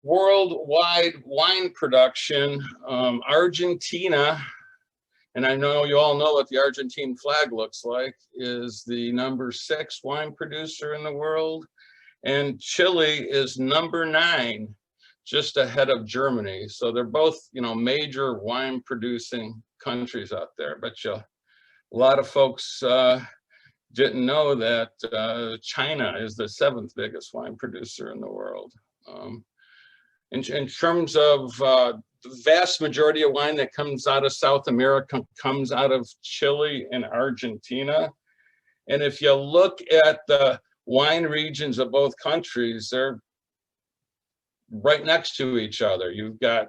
Worldwide wine production, Argentina, and I know you all know what the Argentine flag looks like, is the #6 wine producer in the world. And Chile is #9, just ahead of Germany. So they're both, major wine producing countries out there. But a lot of folks didn't know that China is the 7th biggest wine producer in the world. In terms of the vast majority of wine that comes out of South America comes out of Chile and Argentina. And if you look at the wine regions of both countries, they're right next to each other. You've got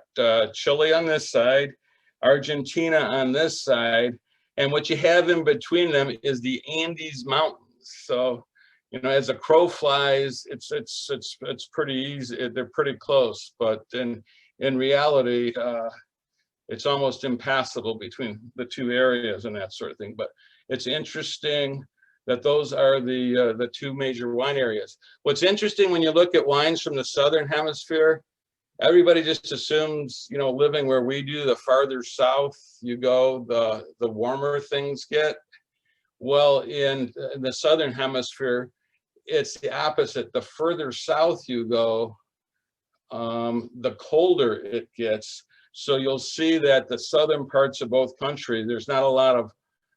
Chile on this side, Argentina on this side, and what you have in between them is the Andes Mountains. So, as a crow flies, it's pretty easy. They're pretty close, but in reality, it's almost impassable between the two areas and that sort of thing. But it's interesting that those are the two major wine areas. What's interesting when you look at wines from the Southern Hemisphere, everybody just assumes, living where we do, the farther south you go, the warmer things get. Well, in the Southern Hemisphere, it's the opposite. The further south you go, the colder it gets. So you'll see that the southern parts of both countries, there's not a lot of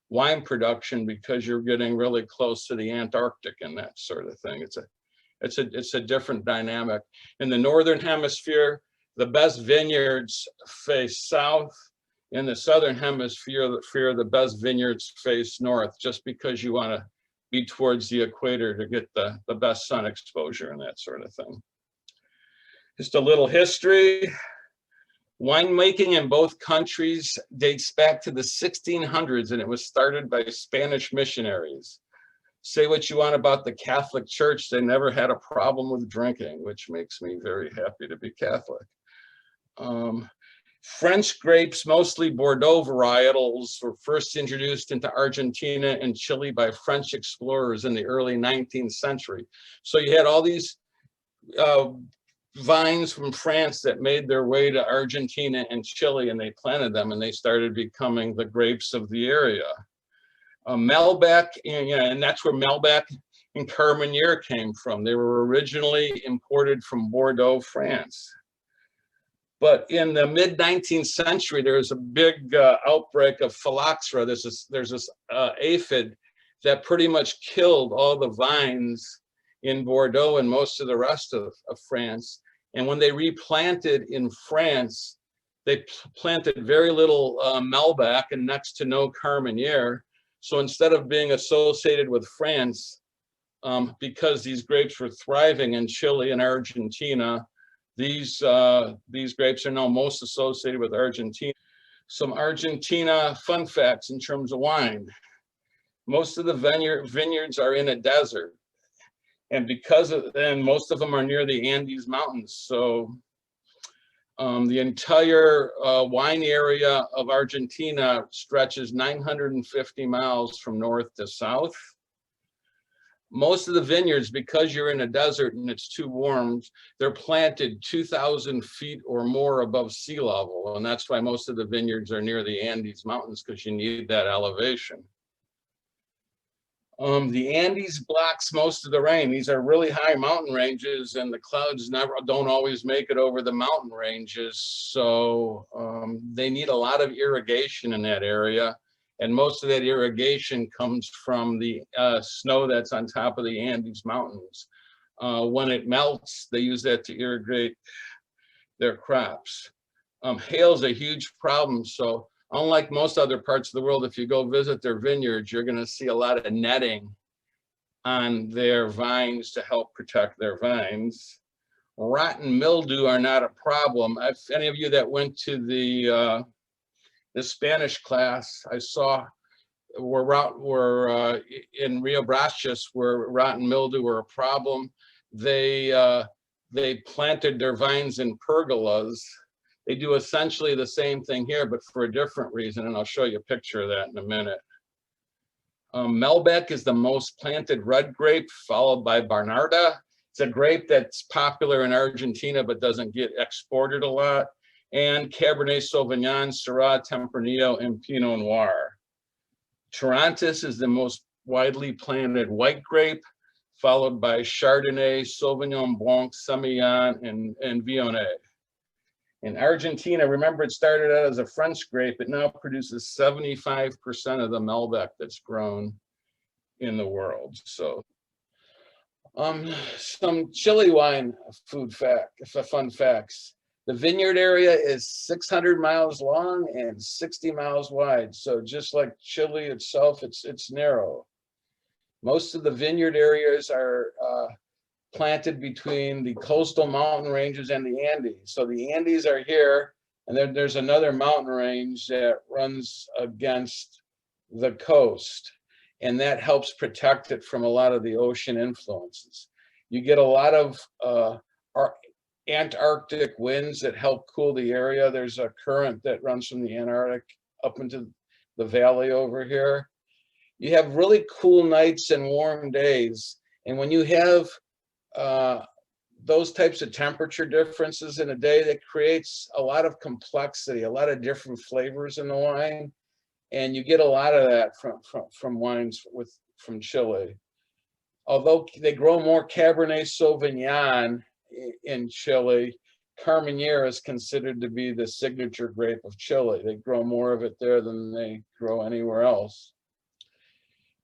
wine production because you're getting really close to the Antarctic and that sort of thing. It's a different dynamic. In the Northern Hemisphere, the best vineyards face south. In the Southern Hemisphere, the best vineyards face north, just because you want to be towards the equator to get the best sun exposure and that sort of thing. Just a little history. Winemaking in both countries dates back to the 1600s, and it was started by Spanish missionaries. Say what you want about the Catholic Church, they never had a problem with drinking, which makes me very happy to be Catholic. French grapes, mostly Bordeaux varietals, were first introduced into Argentina and Chile by French explorers in the early 19th century. So you had all these vines from France that made their way to Argentina and Chile, and they planted them, and they started becoming the grapes of the area. Malbec, and that's where Malbec and Carmenere came from. They were originally imported from Bordeaux, France. But in the mid-19th century, there was a big outbreak of phylloxera. There's this aphid that pretty much killed all the vines in Bordeaux and most of the rest of France. And when they replanted in France, they planted very little Malbec and next to no Carmenere. So instead of being associated with France, because these grapes were thriving in Chile and Argentina, these grapes are now most associated with Argentina. Some Argentina fun facts in terms of wine. Most of the vineyards are in a desert, and most of them are near the Andes Mountains. So the entire wine area of Argentina stretches 950 miles from north to south. Most of the vineyards, because you're in a desert and it's too warm, they're planted 2,000 feet or more above sea level. And that's why most of the vineyards are near the Andes Mountains, because you need that elevation. The Andes blocks most of the rain. These are really high mountain ranges, and the clouds don't always make it over the mountain ranges. So they need a lot of irrigation in that area. And most of that irrigation comes from the snow that's on top of the Andes Mountains. When it melts, they use that to irrigate their crops. Hail is a huge problem. So unlike most other parts of the world, if you go visit their vineyards, you're going to see a lot of netting on their vines to help protect their vines. Rot and mildew are not a problem. If any of you that went to the Spanish class, I saw were in Rio Brachas, where rot and mildew were a problem. They planted their vines in pergolas. They do essentially the same thing here, but for a different reason, and I'll show you a picture of that in a minute. Malbec is the most planted red grape, followed by Barnarda, It's a grape that's popular in Argentina, but doesn't get exported a lot. And Cabernet Sauvignon, Syrah, Tempranillo, and Pinot Noir. Torrontés is the most widely planted white grape, followed by Chardonnay, Sauvignon Blanc, Semillon, and Viognier. In Argentina, remember, it started out as a French grape. It now produces 75% of the Malbec that's grown in the world. So some Chile wine fun facts. The vineyard area is 600 miles long and 60 miles wide. So just like Chile itself, it's narrow. Most of the vineyard areas are planted between the coastal mountain ranges and the Andes. So the Andes are here, and then there's another mountain range that runs against the coast, and that helps protect it from a lot of the ocean influences. You get a lot of Antarctic winds that help cool the area. There's a current that runs from the Antarctic up into the valley over here. You have really cool nights and warm days, and when you have those types of temperature differences in a day, that creates a lot of complexity, a lot of different flavors in the wine, and you get a lot of that from wines from Chile. Although they grow more Cabernet Sauvignon in Chile, Carmenere is considered to be the signature grape of Chile. They grow more of it there than they grow anywhere else.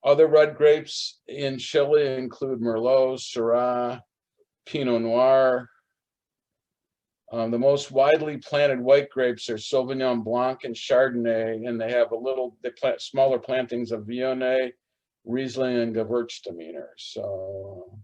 Other red grapes in Chile include Merlot, Syrah, Pinot Noir. The most widely planted white grapes are Sauvignon Blanc and Chardonnay, and they plant smaller plantings of Viognier, Riesling, and Gewürztraminer. So